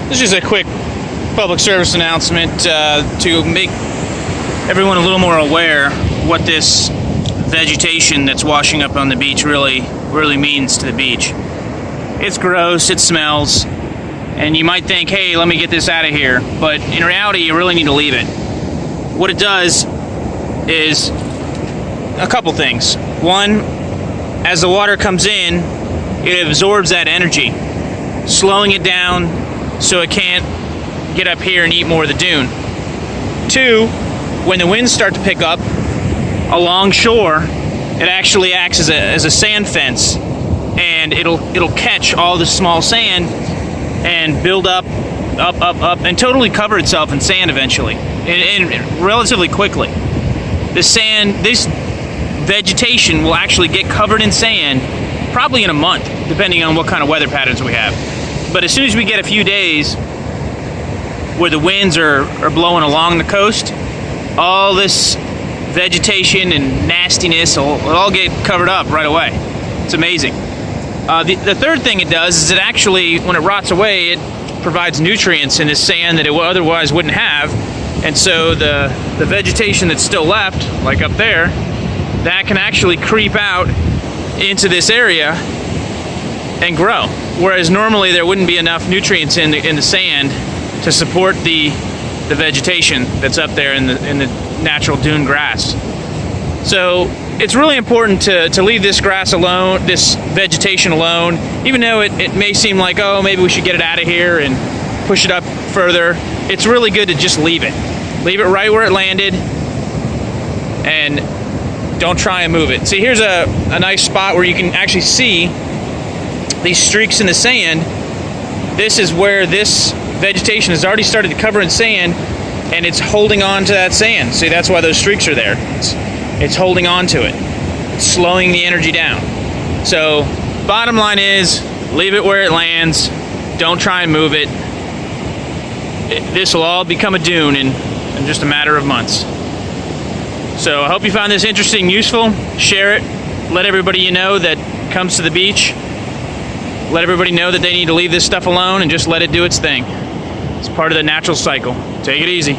This is a quick public service announcement to make everyone a little more aware what this vegetation that's washing up on the beach really means to the beach. It's gross, it smells, and you might think, hey, let me get this out of here, but in reality you really need to leave it. What it does is a couple things. One, as the water comes in, it absorbs that energy, slowing it down so it can't get up here and eat more of the dune. Two, when the winds start to pick up along shore, it actually acts as a sand fence, and it'll catch all the small sand and build up, and totally cover itself in sand eventually, and relatively quickly. This vegetation will actually get covered in sand probably in a month, depending on what kind of weather patterns we have. But as soon as we get a few days where the winds are blowing along the coast, all this vegetation and nastiness will all get covered up right away. It's amazing. The third thing it does is it actually, when it rots away, it provides nutrients in this sand that it otherwise wouldn't have. And so the vegetation that's still left, like up there, that can actually creep out into this area and grow. Whereas normally there wouldn't be enough nutrients in the sand to support the vegetation that's up there in the natural dune grass. So it's really important to leave this grass alone, this vegetation alone, even though it may seem like, oh, maybe we should get it out of here and push it up further. It's really good to just leave it. Leave it right where it landed and don't try and move it. See, here's a nice spot where you can actually see these streaks in the sand. This is where this vegetation has already started to cover in sand, and it's holding on to that sand. See, that's why those streaks are there. It's holding on to it. It's slowing the energy down. So, bottom line is, leave it where it lands. Don't try and move it. This will all become a dune in just a matter of months. So, I hope you found this interesting, useful. Share it. Let everybody you know that comes to the beach. Let everybody know that they need to leave this stuff alone and just let it do its thing. It's part of the natural cycle. Take it easy.